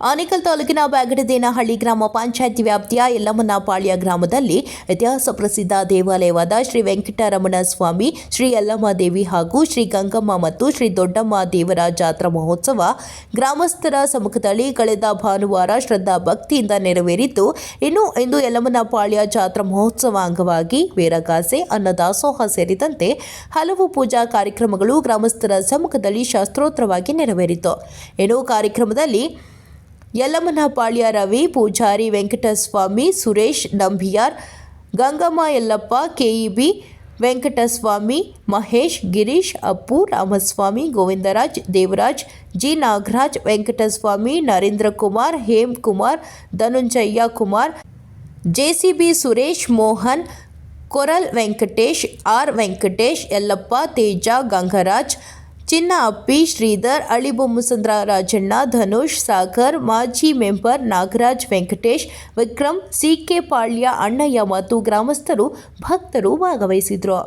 ಆನೇಕಲ್ ತಾಲೂಕಿನ ಬ್ಯಾಗಡದೇನಹಳ್ಳಿ ಗ್ರಾಮ ಪಂಚಾಯತ್ ವ್ಯಾಪ್ತಿಯ ಯಲ್ಲಮ್ಮನಪಾಳ್ಯ ಗ್ರಾಮದಲ್ಲಿ ಇತಿಹಾಸ ಪ್ರಸಿದ್ಧ ದೇವಾಲಯವಾದ ಶ್ರೀ ವೆಂಕಟರಮಣ ಸ್ವಾಮಿ, ಶ್ರೀ ಯಲ್ಲಮ್ಮ ದೇವಿ ಹಾಗೂ ಶ್ರೀ ಗಂಗಮ್ಮ ಮತ್ತು ಶ್ರೀ ದೊಡ್ಡಮ್ಮ ದೇವರ ಜಾತ್ರಾ ಮಹೋತ್ಸವ ಗ್ರಾಮಸ್ಥರ ಸಮ್ಮುಖದಲ್ಲಿ ಕಳೆದ ಭಾನುವಾರ ಶ್ರದ್ಧಾ ಭಕ್ತಿಯಿಂದ ನೆರವೇರಿದ್ದು, ಇನ್ನು ಇಂದು ಯಲ್ಲಮ್ಮನಪಾಳ್ಯ ಜಾತ್ರಾ ಮಹೋತ್ಸವ ಅಂಗವಾಗಿ ವೀರಗಾಸೆ, ಅನ್ನದಾಸೋಹ ಸೇರಿದಂತೆ ಹಲವು ಪೂಜಾ ಕಾರ್ಯಕ್ರಮಗಳು ಗ್ರಾಮಸ್ಥರ ಸಮ್ಮುಖದಲ್ಲಿ ಶಾಸ್ತ್ರೋತ್ರವಾಗಿ ನೆರವೇರಿತು. ಇನ್ನು ಕಾರ್ಯಕ್ರಮದಲ್ಲಿ Yellammanapalya Ravi, Pujari Venkataswamy, Suresh Nambiar, Gangamma Yellappa, KEB Venkataswamy, Mahesh, Girish, Appu, Ramaswamy, Govindaraj, Devaraj, G Nagaraj, Venkataswamy, Narendra Kumar, Hem Kumar, Dhananjaya Kumar, JCB Suresh, Mohan, Koral Venkatesh, R Venkatesh, Yellappa, Teja, Gangaraj, Chinna Appi, Sridhar, Alibommasandra Rajanna, Dhanush, Sagar, ಮಾಜಿ ಮೆಂಬರ್ ನಾಗರಾಜ್, ವೆಂಕಟೇಶ್, ವಿಕ್ರಮ್, ಸಿಕೆ ಪಾಳ್ಯ, ಅಣ್ಣಯ್ಯ ಮತ್ತು ಗ್ರಾಮಸ್ಥರು ಭಕ್ತರು ಭಾಗವಹಿಸಿದ್ರು.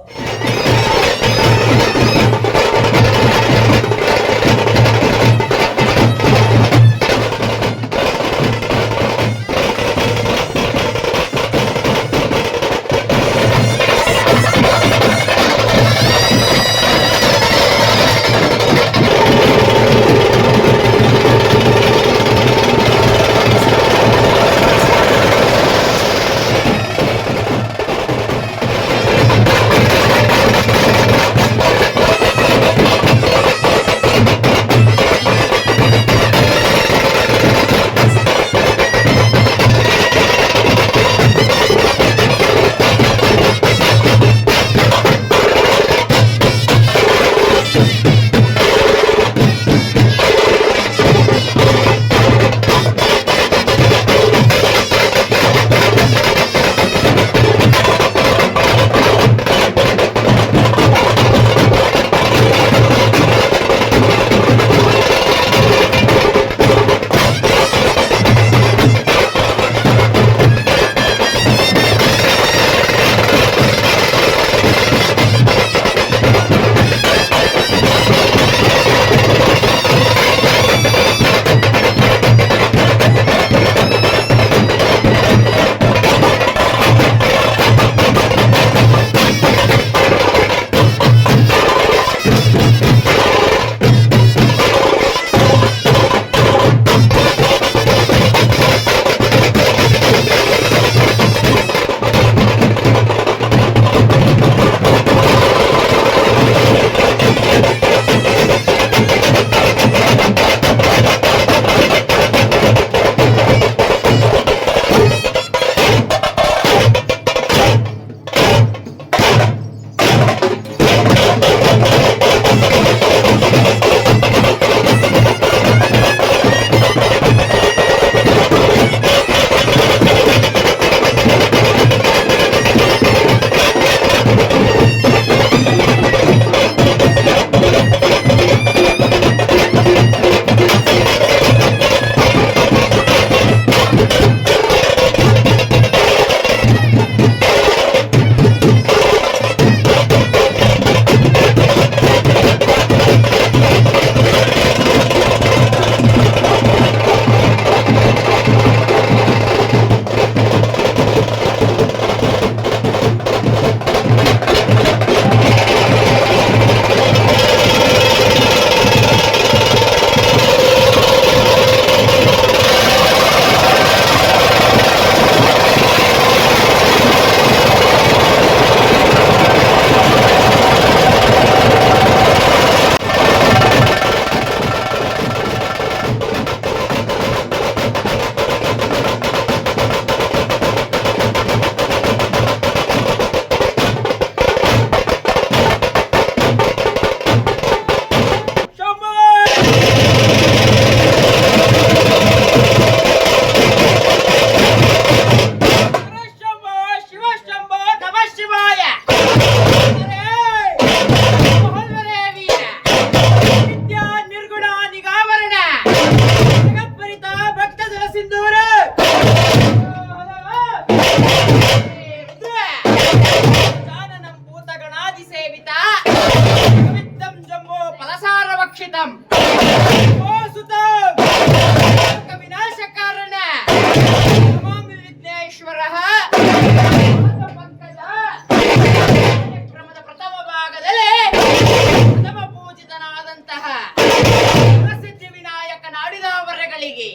ಪಾದಗಳಿಗೆ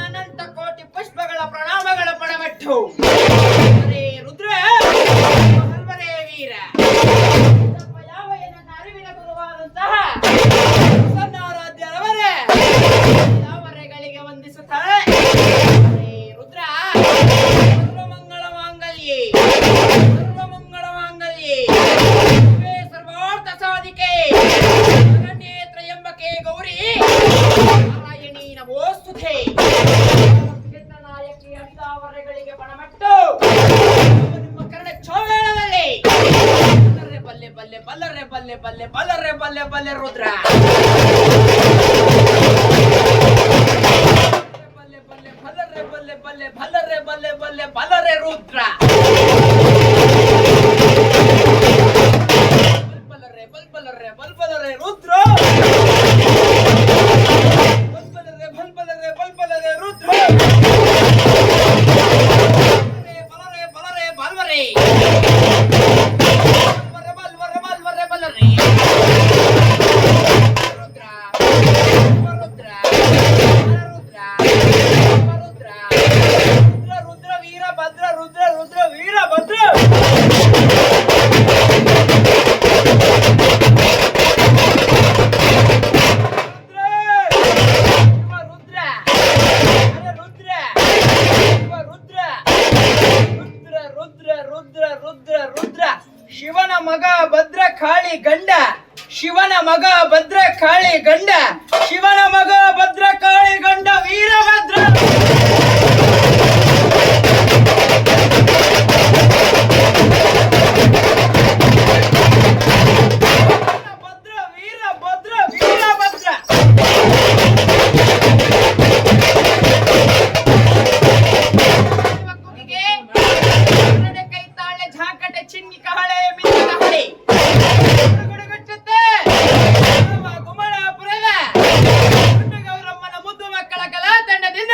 ಅನಂತ ಕೋಟಿ ಪುಷ್ಪಗಳ ಪ್ರಣಾಮಗಳ ಪಡಮಟ್ಟು. ಹರೇ ರುದ್ರ, ಹಲ್ವರೇ ವೀರ, ಯಾವ ನನ್ನ ಅರಿವಿನ ಗುರುವಾದಂತಹ ಪ್ರಸನ್ನಾರಾಧ್ಯರವರೇ ಯಾವರೆಗಳಿಗೆ ವಂದಿಸುತ್ತಾರೆ. ಹರೇ ರುದ್ರ, ಸರ್ವಮಂಗಳ ಮಾಂಗಲ್ಯೆ, ಸರ್ವಮಂಗಳ ಮಾಂಗಲ್ಯೆ, ಸರ್ವಾರ್ಥ ಸಾಧಿಕೆ, ನೇತ್ರ ಎಂಬಕೆ ಗೌರಿ ನಾರಾಯಣಿ ನಮೋಸ್ತುತೆ. ನಾಯಕಿ ಅಡಿದಾವರೆಗಳಿಗೆ ಪಣಮಟ್ಟು ನಿಮ್ಮ ಕರ್ಣ ಚೋವೇಳದಲ್ಲಿ ಬಲ್ಲೆ ಬಲ್ಲೆ ಬಲ್ಲರೆ ಬಲ್ಲೆ ಬಲ್ಲೆ ಬಲ್ಲರೆ ಬಲ್ಲೆ ಬಲ್ಲೆ ರುದ್ರ, ಬಲ್ಲೆ ಬಲ್ಲೆ ಬಲ್ಲರೆ ಬಲ್ಲೆ ಬಲ್ಲೆ ಬಲ್ಲರೆ ಬಲ್ಲೆ ಬಲ್ಲೆ ಬಲ್ಲರೆ ರುದ್ರ, ಬಲ್ಬಲರೆ ಬಲ್ಬಲರೆ ಬಲ್ಬಲರೆ ರುದ್ರ, ಬಲ್ಬಲರೆ ಬಲ್ಬಲರೆ ಬಲ್ಬಲರೆ ರುದ್ರ, ಬಲರೆ ಬಲರೆ ಬಲ್ವರೆ ಬಲ್ವರೆ ಬಲ್ವರೆ ಬಲರೆ ರುದ್ರ, ರುದ್ರ ರುದ್ರ ರುದ್ರ ರುದ್ರ ರುದ್ರ ವೀರಭದ್ರ ರುದ್ರ ರುದ್ರ ವೀರಭದ್ರ. ಶಿವನ ಮಗ ಭದ್ರ ಕಾಳಿ ಗಂಡ, ಶಿವನ ಮಗ ಭದ್ರ ಕಾಳಿ ಗಂಡ, ಶಿವನ ಮಗ ಭದ್ರ ಕಾಳಿ ಗಂಡ ವೀರಭದ್ರ. ಭದ್ರ ವೀರಭದ್ರ ವೀರಭದ್ರ. ಕೈ ತಾಳೆ ಝಾಕಟೆ ಚಿನ್ನಿ ಕಹಳೆ ಮಿತ್ರ ಹಳೆ ಗುಡುಗುಟ್ಟುತ್ತೆ ಗುಮಳಾಪುರದ ಗೌರಮ್ಮನ ಮುದ್ದು ಮಕ್ಕಳ ಕಲಾ ತಂಡದಿಂದ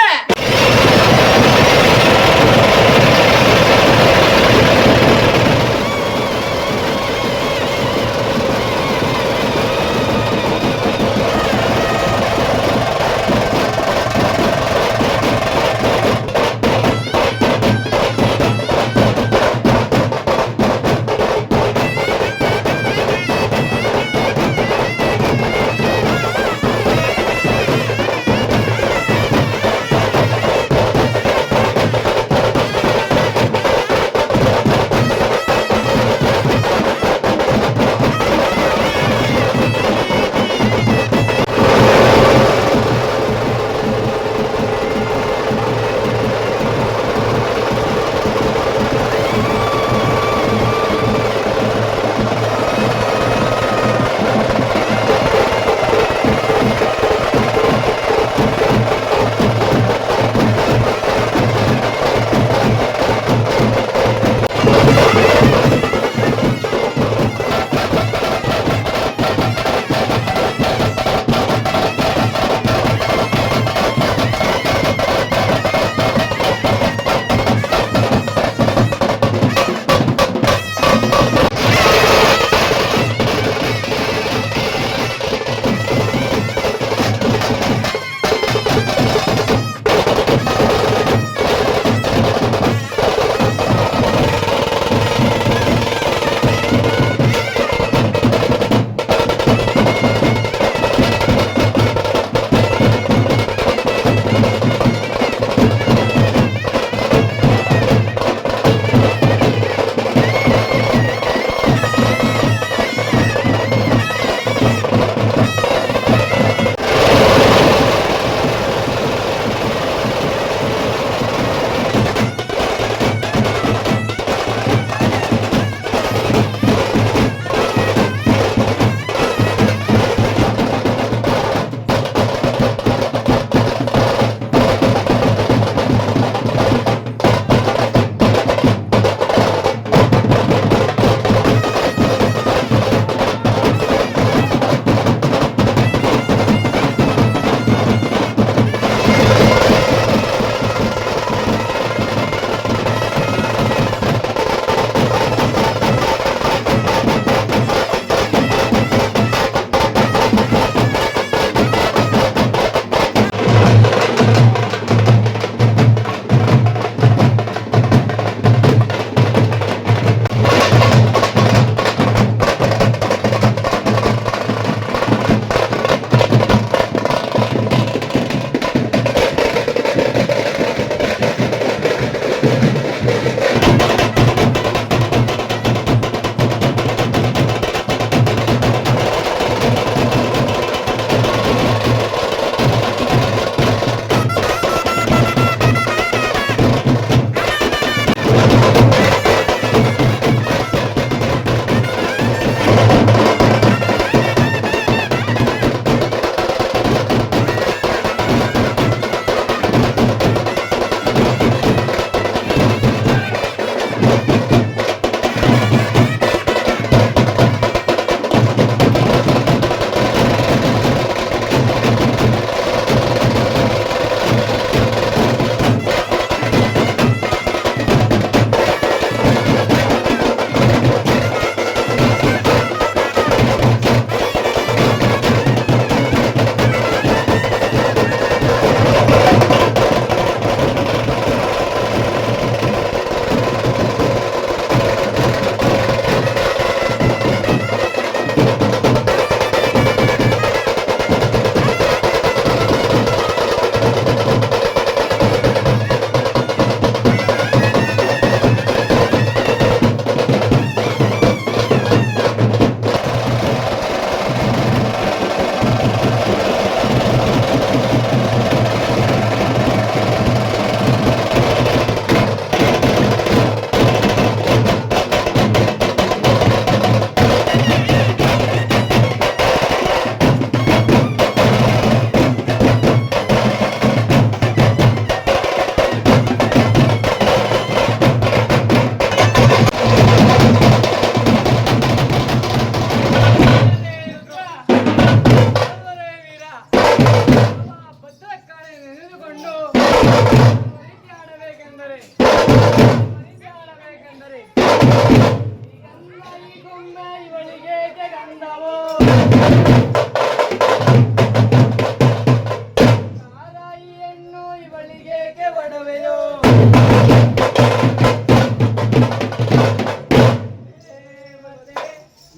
ಒಡವೆಯೋ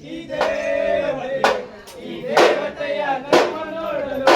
ಈ ದೇವತೆಯ ನಮ್ಮ ನೋಡಲು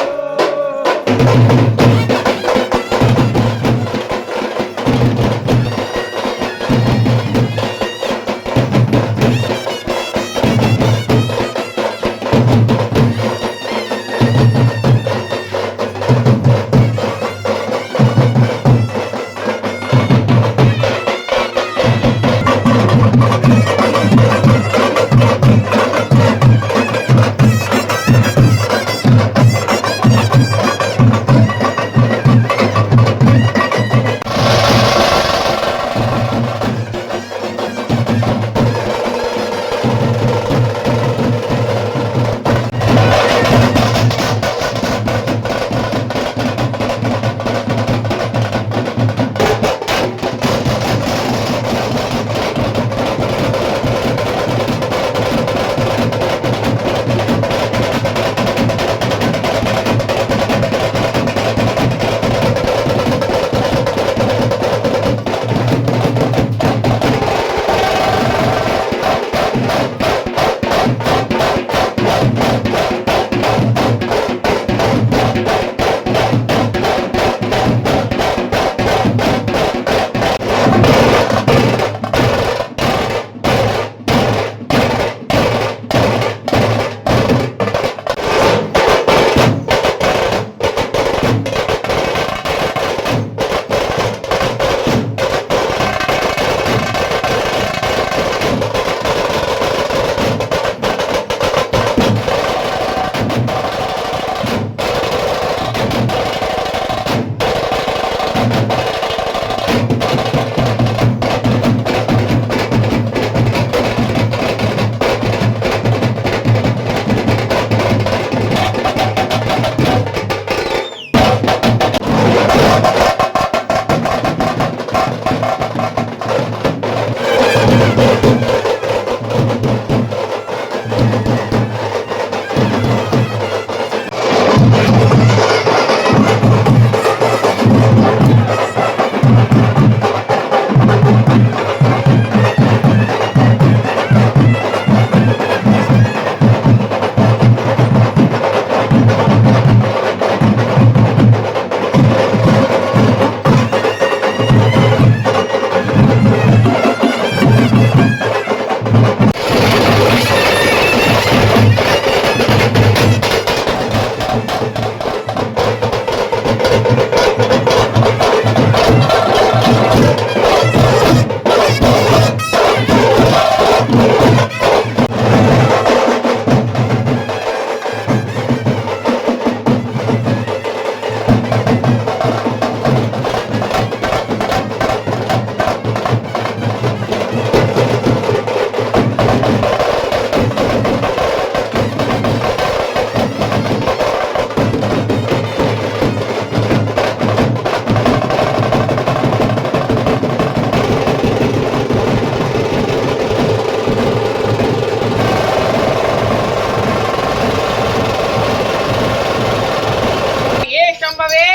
ಶಂಭವೇ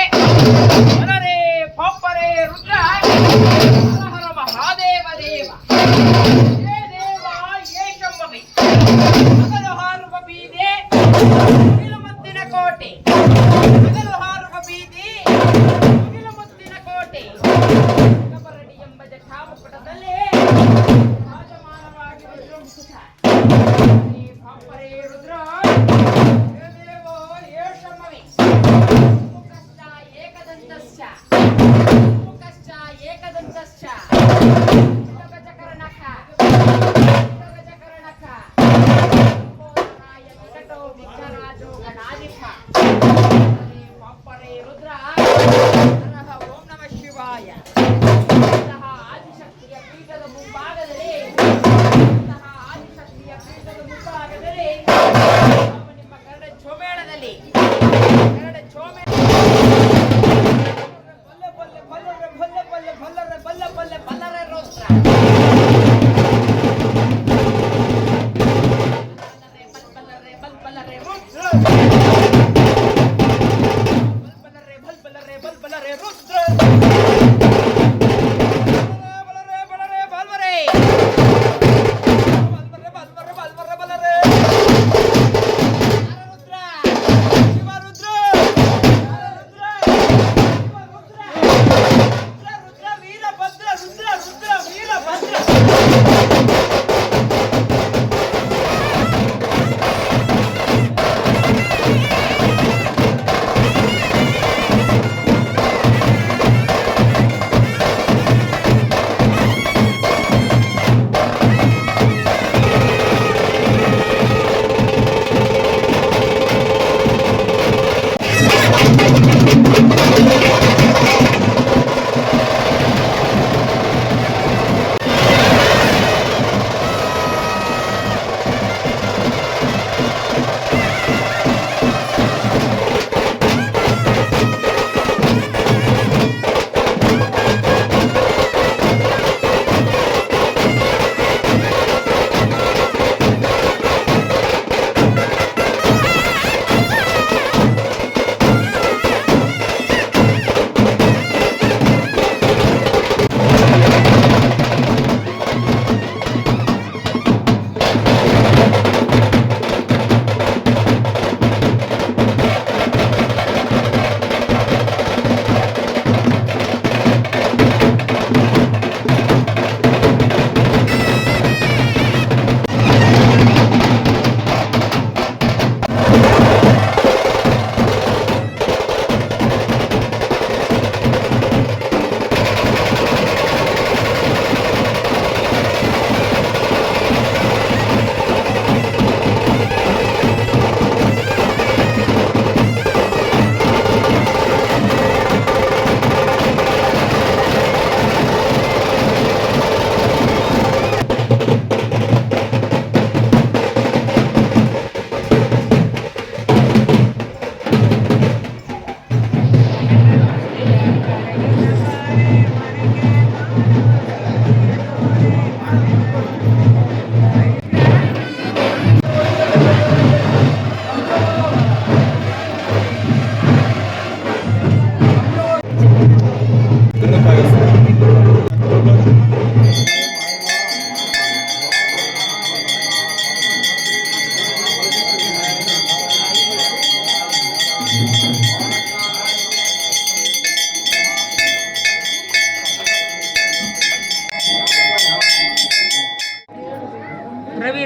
ವನರೇ ಪಾಪರೇ ರುದ್ರ ಹರ ಹರ ಮಹಾದೇವ ದೇವ ಹೇ ದೇವ ಯೇ ಶಂಭವೇ ಹಗಲು ಹಾರುವ ಬೀದೆ ಮುಗಿಲು ಮುತ್ತಿನ ಕೋಟೆ ಹಗಲು ಹಾರುವ ಬೀದಿ ಮುಗಿಲು ಮುತ್ತಿನ ಕೋಟೆ ಕಬರಡಿ ಎಂಬ ಜಟಾಮುಕುಟದಲ್ಲಿ ರಾಜಮಾನವಾಗಿ ವಿಜೃಂಭಿಸುತ್ತ ಹೇ ಪಾಪರೇ ರುದ್ರ ಹೇ ದೇವ ಯೇ ಶಂಭವೇ ಏಕದಂತಶ್ಚ ಗಜಕರ್ಣಕ ನಿಕಟೋ ವಿಘ್ನರಾಜೋ ಗಣಾಧಿಪ ಪಾಪರೇ ರುದ್ರ ನರಃ ಓಂ ನಮಃ ಶಿವಾಯ ಆದಿಶಕ್ತಿಯ ಪೀಠದ ಮುಂಭಾಗದಲ್ಲಿ ನಿಮ್ಮ ಕರಡ ಚೋಮೇಳದಲ್ಲಿ ರುದ್ರ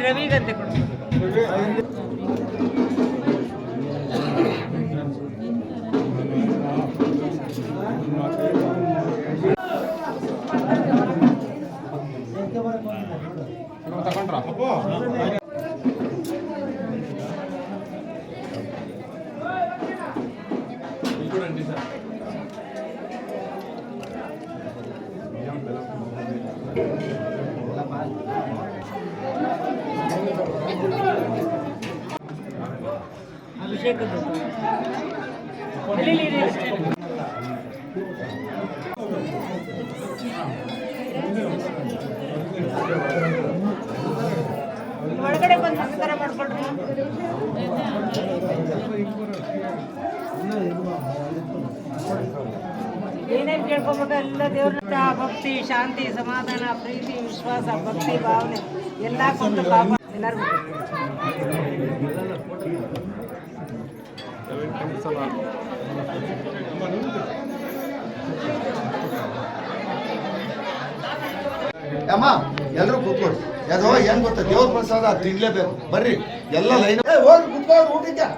ರವಿಗಂತೆ ಕೊಡು. ಅಭಿಷೇಕದ್ದು ಒಳಗಡೆ ಬಂದು ನಮಸ್ಕಾರ ಮಾಡ್ಕೊಳ್ರಿ. ಏನೇನು ಕೇಳ್ಕೊಬೇಕು ಎಲ್ಲ ದೇವ್ರ ಭಕ್ತಿ, ಶಾಂತಿ, ಸಮಾಧಾನ, ಪ್ರೀತಿ, ವಿಶ್ವಾಸ, ಭಕ್ತಿ, ಭಾವನೆ ಎಲ್ಲ ಕೊಂದು ಪಾಪ ಎಲ್ಲರಿಗೂ ಅಮ್ಮ ಎಲ್ಲರೂ ಕೂತ್ಕೊಡಿ. ಯಾವ್ದೋ ಏನ್ ಗೊತ್ತಾ, ದೇವ್ರ ಪ್ರಸಾದ ತಿನ್ಲೇಬೇಕು. ಬರ್ರಿ ಎಲ್ಲ ಲೈನ್ ಹೋಗಿ ಕೂತ್ಕೊಂಡು ಊಟಕ್ಕೆ.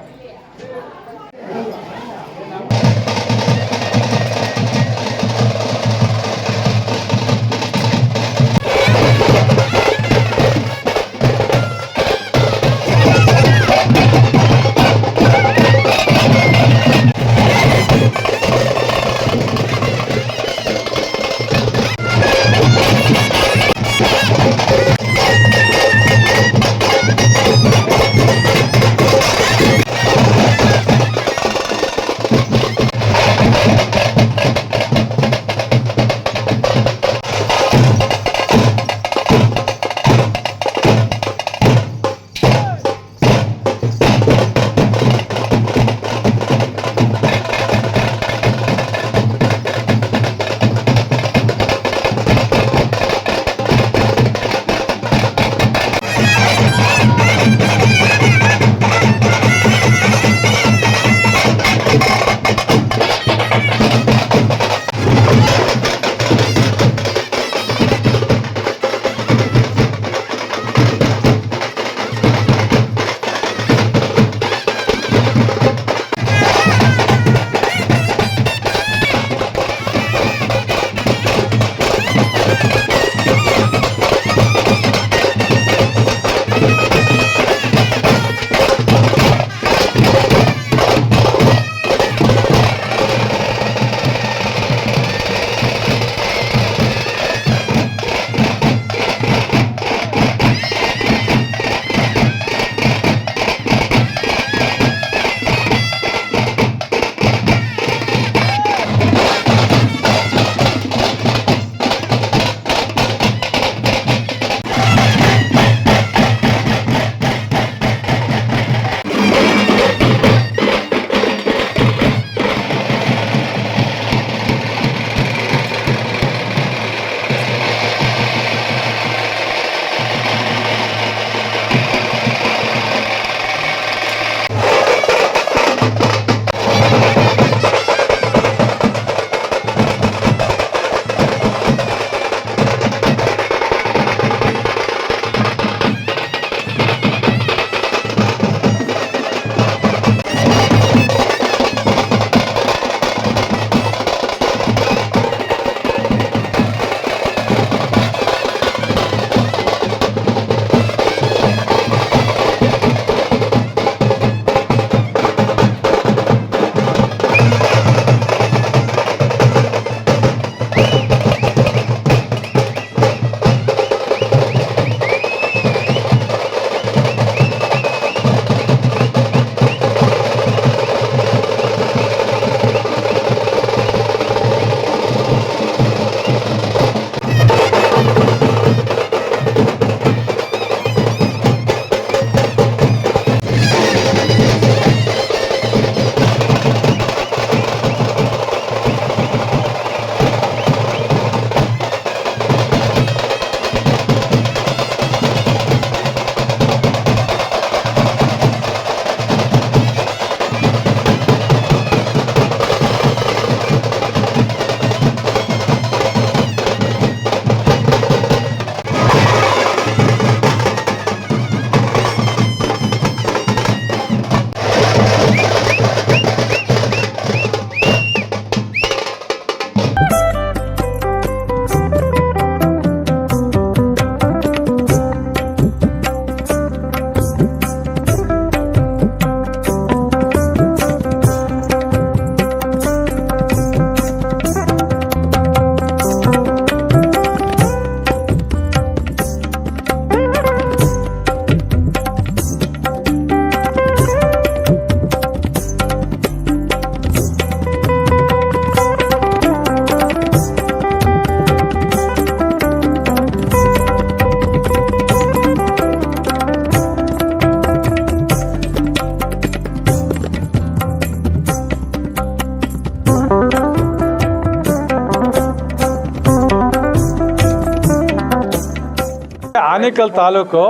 ಆನೇಕಲ್ ತಾಲೂಕು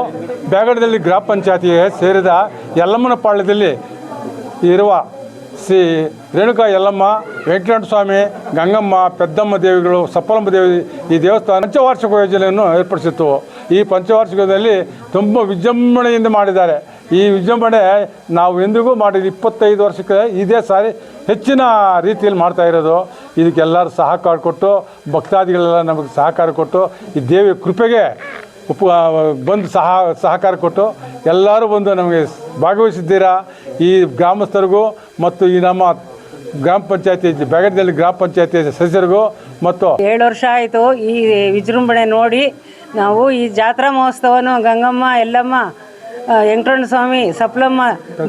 ಬ್ಯಾಗಡದಲ್ಲಿ ಗ್ರಾಮ ಪಂಚಾಯತಿಗೆ ಸೇರಿದ ಯಲ್ಲಮ್ಮನಪಾಳ್ಯದಲ್ಲಿ ಇರುವ ಶ್ರೀ ರೇಣುಕಾ ಯಲ್ಲಮ್ಮ, ವೆಂಕಟೇಶ್ವರ ಸ್ವಾಮಿ, ಗಂಗಮ್ಮ, ಪೆದ್ದಮ್ಮ ದೇವಿಗಳು, ಸಪ್ಪಲಮ್ಮ ದೇವಿ ಈ ದೇವಸ್ಥಾನ ಪಂಚವಾರ್ಷಿಕ ಯೋಜನೆಯನ್ನು ಏರ್ಪಡಿಸಿತ್ತು. ಈ ಪಂಚವಾರ್ಷಿಕದಲ್ಲಿ ತುಂಬ ವಿಜೃಂಭಣೆಯಿಂದ ಮಾಡಿದ್ದಾರೆ. ಈ ವಿಜೃಂಭಣೆ ನಾವು ಎಂದಿಗೂ ಮಾಡಿದ 25 ವರ್ಷಕ್ಕೆ ಇದೇ ಸಾರಿ ಹೆಚ್ಚಿನ ರೀತಿಯಲ್ಲಿ ಮಾಡ್ತಾ ಇರೋದು. ಇದಕ್ಕೆಲ್ಲರೂ ಸಹಕಾರ ಕೊಟ್ಟು, ಭಕ್ತಾದಿಗಳೆಲ್ಲ ನಮಗೆ ಸಹಕಾರ ಕೊಟ್ಟು, ಈ ದೇವಿಯ ಕೃಪೆಗೆ ಬಂದು ಸಹಕಾರ ಕೊಟ್ಟು ಎಲ್ಲರೂ ಬಂದು ನಮಗೆ ಭಾಗವಹಿಸಿದ್ದೀರಾ. ಈ ಗ್ರಾಮಸ್ಥರಿಗೂ ಮತ್ತು ಈ ನಮ್ಮ ಗ್ರಾಮ ಪಂಚಾಯತಿ ಬ್ಯಾಗಡದಲ್ಲಿ ಗ್ರಾಮ ಪಂಚಾಯತಿ ಸದಸ್ಯರಿಗೂ ಮತ್ತು 7 ವರ್ಷ ಆಯಿತು ಈ ವಿಜೃಂಭಣೆ ನೋಡಿ. ನಾವು ಈ ಜಾತ್ರಾ ಮಹೋತ್ಸವವನ್ನು ಗಂಗಮ್ಮ, ಯಲ್ಲಮ್ಮ, ವೆಂಕಟೇಶ್ವರ ಸ್ವಾಮಿ, ಸಪ್ಪಲಮ್ಮ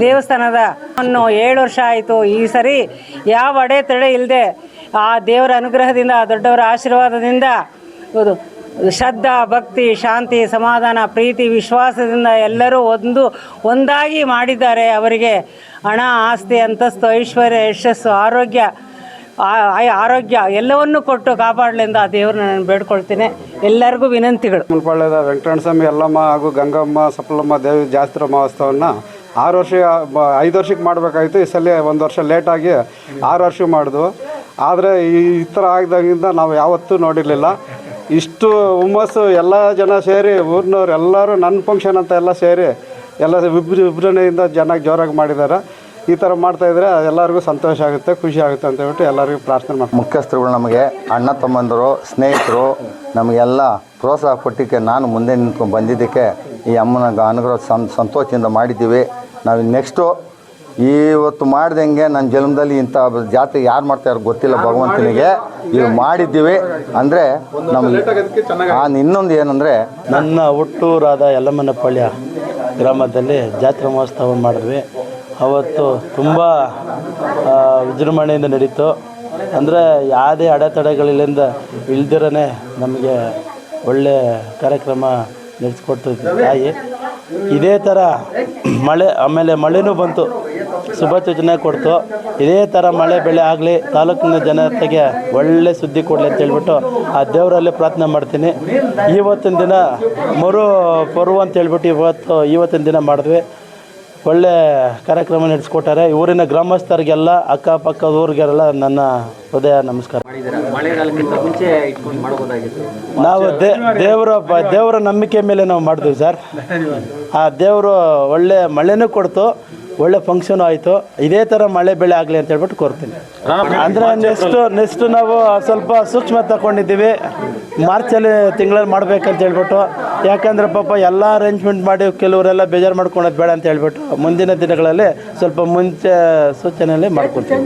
ದೇವಸ್ಥಾನದ 7 ವರ್ಷ ಆಯಿತು. ಈ ಸರಿ ಯಾವ ಅಡೆತಡೆ ಇಲ್ಲದೆ ಆ ದೇವರ ಅನುಗ್ರಹದಿಂದ, ದೊಡ್ಡವರ ಆಶೀರ್ವಾದದಿಂದ ಶ್ರದ್ಧಾ, ಭಕ್ತಿ, ಶಾಂತಿ, ಸಮಾಧಾನ, ಪ್ರೀತಿ, ವಿಶ್ವಾಸದಿಂದ ಎಲ್ಲರೂ ಒಂದಾಗಿ ಮಾಡಿದ್ದಾರೆ. ಅವರಿಗೆ ಹಣ, ಆಸ್ತಿ, ಅಂತಸ್ತು, ಐಶ್ವರ್ಯ, ಯಶಸ್ಸು, ಆರೋಗ್ಯ ಎಲ್ಲವನ್ನೂ ಕೊಟ್ಟು ಕಾಪಾಡಲೆಂದು ಆ ದೇವ್ರನ್ನ ನಾನು ಬೇಡ್ಕೊಳ್ತೀನಿ. ಎಲ್ಲರಿಗೂ ವಿನಂತಿಗಳು. ಮುಲ್ಪಾಳ್ಯದ ವೆಂಕಟೇಶ್ವರ ಸ್ವಾಮಿ, ಯಲ್ಲಮ್ಮ ಹಾಗೂ ಗಂಗಮ್ಮ, ಸಪ್ಪಲಮ್ಮ ದೇವಿ ಜಾತ್ರಾ ಮಹೋತ್ಸವವನ್ನು 5 ವರ್ಷಕ್ಕೆ ಮಾಡಬೇಕಾಗಿತ್ತು. ಈ ಸಲ 1 ವರ್ಷ ಲೇಟಾಗಿ 6 ವರ್ಷ ಮಾಡಿದ್ವು. ಆದರೆ ಈ ಥರ ಆಗಿದಾಗಿಂದ ನಾವು ಯಾವತ್ತೂ ನೋಡಿರಲಿಲ್ಲ. ಇಷ್ಟು ಹುಮ್ಮಸ್ಸು ಎಲ್ಲ ಜನ ಸೇರಿ, ಊರಿನವ್ರು ಎಲ್ಲರೂ ನನ್ನ ಫಂಕ್ಷನ್ ಅಂತ ಎಲ್ಲ ಸೇರಿ ಎಲ್ಲ ವಿಜೃಂಭಣೆಯಿಂದ ಜೋರಾಗಿ ಮಾಡಿದ್ದಾರೆ. ಈ ಥರ ಮಾಡ್ತಾಯಿದ್ರೆ ಎಲ್ಲರಿಗೂ ಸಂತೋಷ ಆಗುತ್ತೆ, ಖುಷಿ ಆಗುತ್ತೆ ಅಂತ ಹೇಳ್ಬಿಟ್ಟು ಎಲ್ಲರಿಗೂ ಪ್ರಾರ್ಥನೆ ಮಾಡ್ತಾರೆ. ಮುಖ್ಯಸ್ಥರುಗಳು ನಮಗೆ ಅಣ್ಣ ತಮ್ಮಂದರು, ಸ್ನೇಹಿತರು ನಮಗೆಲ್ಲ ಪ್ರೋತ್ಸಾಹ ಕೊಟ್ಟಿಕ್ಕೆ, ನಾನು ಮುಂದೆ ನಿಂತ್ಕೊಂಡು ಬಂದಿದ್ದಕ್ಕೆ ಈ ಅಮ್ಮನ ಅನುಗ್ರಹ ಸಂತೋಷದಿಂದ ಮಾಡಿದ್ದೀವಿ. ನಾವು ನೆಕ್ಸ್ಟು ಇವತ್ತು ಮಾಡ್ದಂಗೆ ನನ್ನ ಜನ್ಮದಲ್ಲಿ ಇಂಥ ಜಾತ್ರೆ ಯಾರು ಮಾಡ್ತಾರೋ ಗೊತ್ತಿಲ್ಲ, ಭಗವಂತನಿಗೆ ಇವು ಮಾಡಿದ್ದೀವಿ. ಅಂದರೆ ನಮಗೆ ಇನ್ನೊಂದು ಏನಂದರೆ, ನನ್ನ ಹುಟ್ಟೂರಾದ ಯಲ್ಲಮ್ಮನಪಾಳ್ಯ ಗ್ರಾಮದಲ್ಲಿ ಜಾತ್ರಾ ಮಹೋತ್ಸವ ಮಾಡಿದ್ವಿ. ಅವತ್ತು ತುಂಬ ವಿಜೃಂಭಣೆಯಿಂದ ನಡೀತು. ಅಂದರೆ ಯಾವುದೇ ಅಡೆತಡೆಗಳಿಂದ ಇಲ್ದಿರೇ ನಮಗೆ ಒಳ್ಳೆ ಕಾರ್ಯಕ್ರಮ ನಡೆಸ್ಕೊಡ್ತಿದ್ವಿ ತಾಯಿ. ಇದೇ ಥರ ಆಮೇಲೆ ಮಳೆನೂ ಬಂತು, ಶುಭ ಸೂಚನೆ ಕೊಡ್ತು. ಇದೇ ಥರ ಮಳೆ ಬೆಳೆ ಆಗಲಿ, ತಾಲೂಕಿನ ಜನತೆಗೆ ಒಳ್ಳೆ ಸುದ್ದಿ ಕೊಡಲಿ ಅಂತ ಹೇಳ್ಬಿಟ್ಟು ಆ ದೇವರಲ್ಲಿ ಪ್ರಾರ್ಥನೆ ಮಾಡ್ತೀನಿ. ಇವತ್ತಿನ ದಿನ ಪರ್ವ ಅಂತ ಹೇಳ್ಬಿಟ್ಟು ಇವತ್ತಿನ ದಿನ ಮಾಡಿದ್ವಿ. ಒಳ್ಳೆ ಕಾರ್ಯಕ್ರಮ ನಡೆಸ್ಕೊಟ್ಟಾರೆ. ಊರಿನ ಗ್ರಾಮಸ್ಥರಿಗೆಲ್ಲ, ಅಕ್ಕಪಕ್ಕದ ಊರಿಗೆಲ್ಲ ನನ್ನ ಹೃದಯ ನಮಸ್ಕಾರ. ಮಳೆಗಾಲಕ್ಕಿಂತ ಮುಂಚೆ ಇಟ್ಕೊಂಡು ಮಾಡಬಹುದಾಗಿತ್ತು. ನಾವು ದೇವರ ನಂಬಿಕೆ ಮೇಲೆ ನಾವು ಮಾಡಿದ್ವಿ ಸರ್. ಆ ದೇವರು ಒಳ್ಳೆ ಮಳೆನೂ ಕೊಡ್ತು, ಒಳ್ಳೆ ಫಂಕ್ಷನ್ ಆಯಿತು. ಇದೇ ಥರ ಮಳೆ ಬೆಳೆ ಆಗಲಿ ಅಂತ ಹೇಳ್ಬಿಟ್ಟು ಕೋರ್ತೀನಿ. ಅಂದರೆ ನೆಕ್ಸ್ಟ್ ನಾವು ಸ್ವಲ್ಪ ಸೂಕ್ಷ್ಮ ತಗೊಂಡಿದ್ದೀವಿ. ಮಾರ್ಚಲ್ಲಿ ತಿಂಗಳಲ್ಲಿ ಮಾಡ್ಬೇಕಂತ ಹೇಳ್ಬಿಟ್ಟು, ಯಾಕಂದರೆ ಪಾಪ ಎಲ್ಲ ಅರೇಂಜ್ಮೆಂಟ್ ಮಾಡಿ ಕೆಲವರೆಲ್ಲ ಬೇಜಾರು ಮಾಡ್ಕೊಳೋದು ಬೇಡ ಅಂತ ಹೇಳ್ಬಿಟ್ಟು ಮುಂದಿನ ದಿನಗಳಲ್ಲಿ ಸ್ವಲ್ಪ ಮುಂಚೆ ಸೂಚನೆಯಲ್ಲಿ ಮಾಡ್ಕೊಡ್ತೀವಿ.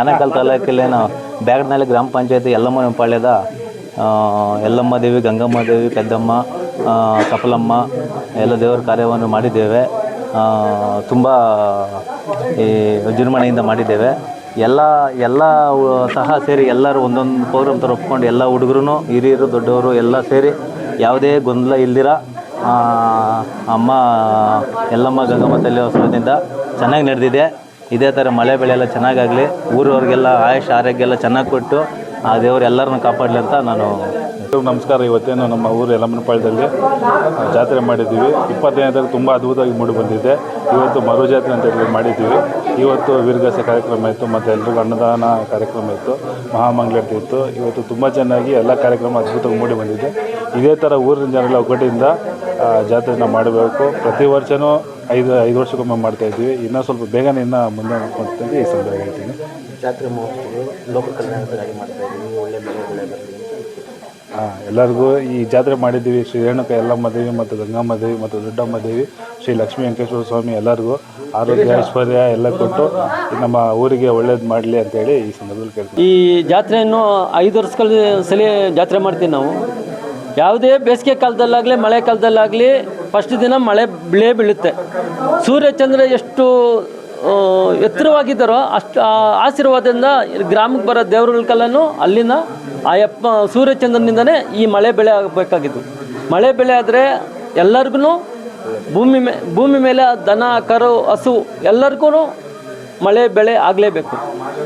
ಆನೇಕಲ್ ತಾಲೂಕಲ್ಲಿ ನಾವು ಬ್ಯಾಗಡನಹಳ್ಳಿ ಗ್ರಾಮ ಪಂಚಾಯತಿ ಯಲ್ಲಮ್ಮನಪಾಳ್ಯದ ಯಲ್ಲಮ್ಮ ದೇವಿ, ಗಂಗಮ್ಮ ದೇವಿ, ಪೆದ್ದಮ್ಮ, ಸಪ್ಪಲಮ್ಮ ಎಲ್ಲ ದೇವರ ಕಾರ್ಯವನ್ನು ಮಾಡಿದ್ದೇವೆ. ತುಂಬ ಈ ವಿಜೃಂಭಣೆಯಿಂದ ಮಾಡಿದ್ದೇವೆ. ಎಲ್ಲ ಸಹ ಸೇರಿ ಎಲ್ಲರೂ ಒಂದೊಂದು ಪ್ರೋಗ್ರಾಮ್ ಥರ ಒಪ್ಕೊಂಡು ಎಲ್ಲ ಹುಡುಗರು, ಹಿರಿಯರು, ದೊಡ್ಡವರು ಎಲ್ಲ ಸೇರಿ ಯಾವುದೇ ಗೊಂದಲ ಇಲ್ದಿರ ಅಮ್ಮ ಯಲ್ಲಮ್ಮ ಗಂಗಮ್ಮ ತಲೆಯೋತ್ಸವದಿಂದ ಚೆನ್ನಾಗಿ ನಡೆದಿದೆ. ಇದೇ ಥರ ಮಳೆ ಬೆಳೆ ಎಲ್ಲ ಚೆನ್ನಾಗಾಗಲಿ, ಊರವ್ರಿಗೆಲ್ಲ ಆಯುಷ್ ಆರೋಗ್ಯ ಎಲ್ಲ ಚೆನ್ನಾಗಿ ಕೊಟ್ಟು ಆ ದೇವರು ಎಲ್ಲರನ್ನೂ ಕಾಪಾಡಲಿ ಅಂತ ನಾನು. ನಮಸ್ಕಾರ. ಇವತ್ತೇನು ನಮ್ಮ ಊರು ಯಲ್ಲಮ್ಮನಪಾಳ್ಯದಲ್ಲಿ ಜಾತ್ರೆ ಮಾಡಿದ್ದೀವಿ. 25ನೇ ತಾರೀಕು ತುಂಬ ಅದ್ಭುತವಾಗಿ ಮೂಡಿ ಬಂದಿದೆ. ಇವತ್ತು ಮರು ಜಾತ್ರೆ ಅಂತ ಹೇಳಿ ಮಾಡಿದ್ದೀವಿ. ಇವತ್ತು ವೀರಗಾಸೆ ಕಾರ್ಯಕ್ರಮ ಇತ್ತು, ಮತ್ತು ಎಲ್ರಿಗೂ ಅನ್ನದಾನ ಕಾರ್ಯಕ್ರಮ ಇತ್ತು, ಮಹಾಮಂಗಳಾರತಿ ಇತ್ತು. ಇವತ್ತು ತುಂಬ ಚೆನ್ನಾಗಿ ಎಲ್ಲ ಕಾರ್ಯಕ್ರಮ ಅದ್ಭುತವಾಗಿ ಮೂಡಿ ಬಂದಿದೆ. ಇದೇ ಥರ ಊರಿನ ಜನರೆಲ್ಲ ಒಗ್ಗಟ್ಟಿನಿಂದ ಜಾತ್ರೆನ ಮಾಡಬೇಕು. ಪ್ರತಿ ವರ್ಷವೂ 5 ವರ್ಷಕ್ಕೊಮ್ಮೆ ಮಾಡ್ತಾಯಿದ್ವಿ. ಇನ್ನೂ ಸ್ವಲ್ಪ ಬೇಗನೆ ಮುಂದೆ ಮಾಡ್ಕೊಳ್ತೀನಿ ಈ ಸಂದರ್ಭ ಹೇಳ್ತೀನಿ. ಜಾತ್ರೆ ಮಹೋತ್ಸವ ಲೋಕ ಕಲ್ಯಾಣಕ್ಕಾಗಿ ಮಾಡ್ತಾಯಿದ್ದೀವಿ. ಒಳ್ಳೆ ಬೆಳೆ ಬರಲಿ. ಎಲ್ಲರಿಗೂ ಈ ಜಾತ್ರೆ ಮಾಡಿದ್ದೀವಿ. ಶ್ರೀ ರೇಣುಕಾ ಯಲ್ಲಮ್ಮ ದೇವಿ ಮತ್ತು ಗಂಗಮ್ಮ ದೇವಿ ಮತ್ತು ದೊಡ್ಡಮ್ಮ ದೇವಿ, ಶ್ರೀ ಲಕ್ಷ್ಮೀ ವೆಂಕಟೇಶ್ವರ ಸ್ವಾಮಿ ಎಲ್ಲರಿಗೂ ಆರೋಗ್ಯ, ಐಶ್ವರ್ಯ ಎಲ್ಲ ಕೊಟ್ಟು ನಮ್ಮ ಊರಿಗೆ ಒಳ್ಳೇದು ಮಾಡಲಿ ಅಂತೇಳಿ ಈ ಸಂದರ್ಭದಲ್ಲಿ ಕೇಳ್ತೀವಿ. ಈ ಜಾತ್ರೆಯನ್ನು 5 ವರ್ಷಗಳ ಸಲ ಜಾತ್ರೆ ಮಾಡ್ತೀವಿ ನಾವು. ಯಾವುದೇ ಬೇಸಿಗೆ ಕಾಲದಲ್ಲಾಗಲಿ ಮಳೆ ಕಾಲದಲ್ಲಾಗಲಿ ಫಸ್ಟ್ ದಿನ ಮಳೆ ಬೀಳುತ್ತೆ. ಸೂರ್ಯಚಂದ್ರ ಎಷ್ಟು ಎತ್ತರವಾಗಿದ್ದಾರೋ ಅಷ್ಟು ಆಶೀರ್ವಾದದಿಂದ ಗ್ರಾಮಕ್ಕೆ ಬರೋ ದೇವ್ರಗಳಿಗೆಲ್ಲನೂ ಅಲ್ಲಿನ ಆಯಪ್ಪ ಸೂರ್ಯಚಂದ್ರನಿಂದನೇ ಈ ಮಳೆ ಬೆಳೆ ಆಗಬೇಕಾಗಿದ್ದು. ಮಳೆ ಬೆಳೆ ಆದರೆ ಎಲ್ಲರಿಗೂ ಭೂಮಿ ಮೇಲೆ ದನ, ಕರು, ಹಸು ಎಲ್ಲರಿಗೂ ಮಳೆ ಬೆಳೆ ಆಗಲೇಬೇಕು.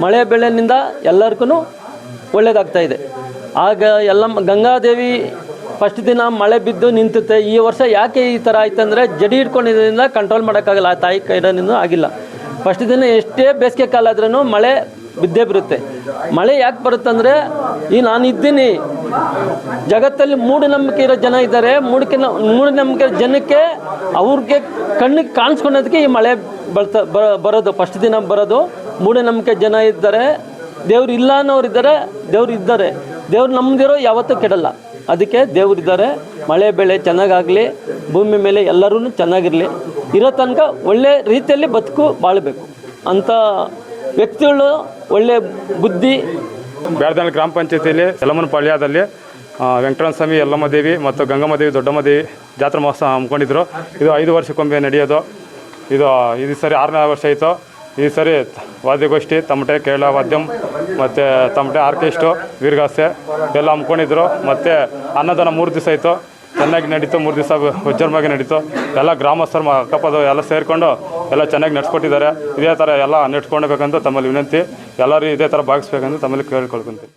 ಮಳೆ ಬೆಳೆಯಿಂದ ಎಲ್ಲರಿಗೂ ಒಳ್ಳೆಯದಾಗ್ತಾಯಿದೆ. ಆಗ ಗಂಗಾದೇವಿ ಫಸ್ಟ್ ದಿನ ಮಳೆ ಬಿದ್ದು ನಿಂತುತ್ತೆ. ಈ ವರ್ಷ ಯಾಕೆ ಈ ಥರ ಆಯ್ತಂದರೆ ಜಡಿ ಹಿಡ್ಕೊಂಡಿದ್ದರಿಂದ ಕಂಟ್ರೋಲ್ ಮಾಡೋಕ್ಕಾಗಲ್ಲ, ಆ ತಾಯಿ ಕೈಯಿಂದ ಆಗಿಲ್ಲ. ಫಸ್ಟ್ ದಿನ ಎಷ್ಟೇ ಬೇಸಿಗೆ ಕಾಲ ಆದ್ರೂ ಮಳೆ ಬಿದ್ದೇ ಬರುತ್ತೆ. ಮಳೆ ಯಾಕೆ ಬರುತ್ತಂದರೆ ನಾನು ಇದ್ದೀನಿ, ಜಗತ್ತಲ್ಲಿ ಮೂಢನಂಬಿಕೆ ಇರೋ ಜನ ಇದ್ದಾರೆ. ಮೂಢನಂಬಿಕೆ ಜನಕ್ಕೆ ಅವ್ರಿಗೆ ಕಣ್ಣಿಗೆ ಕಾಣಿಸ್ಕೊಳೋದಕ್ಕೆ ಈ ಮಳೆ ಬರೋದು. ಫಸ್ಟ್ ದಿನ ಬರೋದು ಮೂಢನಂಬಿಕೆ ಜನ ಇದ್ದಾರೆ. ದೇವ್ರು ಇಲ್ಲ ಅನ್ನೋರು ಇದ್ದಾರೆ, ದೇವ್ರು ಇದ್ದಾರೆ. ದೇವ್ರು ನಮ್ಮದಿರೋ ಯಾವತ್ತೂ ಕೆಡಲ್ಲ. ಅದಕ್ಕೆ ದೇವರಿದ್ದಾರೆ. ಮಳೆ ಬೆಳೆ ಚೆನ್ನಾಗಾಗಲಿ, ಭೂಮಿ ಮೇಲೆ ಎಲ್ಲರೂ ಚೆನ್ನಾಗಿರಲಿ, ಇರೋ ತನಕ ಒಳ್ಳೆ ರೀತಿಯಲ್ಲಿ ಬದುಕು ಬಾಳಬೇಕು ಅಂತ ವ್ಯಕ್ತಿಗಳು ಒಳ್ಳೆ ಬುದ್ಧಿ. ಬ್ಯಾಡದಳ್ಳಿ ಗ್ರಾಮ ಪಂಚಾಯತಿಯಲ್ಲಿ ಯಲ್ಲಮ್ಮನ ಪಾಳ್ಯದಲ್ಲಿ ವೆಂಕಟರಮಣ ಸ್ವಾಮಿ ಯಲ್ಲಮ್ಮ ದೇವಿ ಮತ್ತು ಗಂಗಮ್ಮ ದೇವಿ ದೊಡ್ಡಮ್ಮ ದೇವಿ ಜಾತ್ರಾ ಮಹೋತ್ಸವ ಹಮ್ಮಿಕೊಂಡಿದ್ರು. ಇದು 5 ವರ್ಷಕ್ಕೊಮ್ಮೆ ನಡೆಯೋದು. ಇದು ಸರಿ 6ನೇ ವರ್ಷ ಆಯಿತು. ಈ ಸರಿ ವಾದ್ಯಗೋಷ್ಠಿ, ತಮಟೆ, ಕೇರಳ ವಾದ್ಯಂ ಮತ್ತು ತಮಟೆ ಆರ್ಕೆಸ್ಟ್ರು, ವೀರಗಾಸೆ ಎಲ್ಲ ಹಮ್ಮಿಕೊಂಡಿದ್ರು. ಮತ್ತು ಅನ್ನದಾನ 3 ದಿವಸ ಆಯಿತು. ಚೆನ್ನಾಗಿ ನಡೀತು. 3 ದಿವಸ ವಿಜೃಂಭಣೆಯಾಗಿ ನಡೀತು. ಎಲ್ಲ ಗ್ರಾಮಸ್ಥರು ಅಕ್ಕಪದ ಎಲ್ಲ ಸೇರಿಕೊಂಡು ಎಲ್ಲ ಚೆನ್ನಾಗಿ ನಡೆಸ್ಕೊಟ್ಟಿದ್ದಾರೆ. ಇದೇ ಥರ ಎಲ್ಲ ನಡ್ಸ್ಕೊಳ್ಬೇಕಂತ ತಮ್ಮಲ್ಲಿ ವಿನಂತಿ. ಎಲ್ಲರೂ ಇದೇ ಥರ ಭಾಗಿಸ್ಬೇಕಂತ ತಮ್ಮಲ್ಲಿ ಕೇಳ್ಕೊಳ್ಕೊಂತೀವಿ.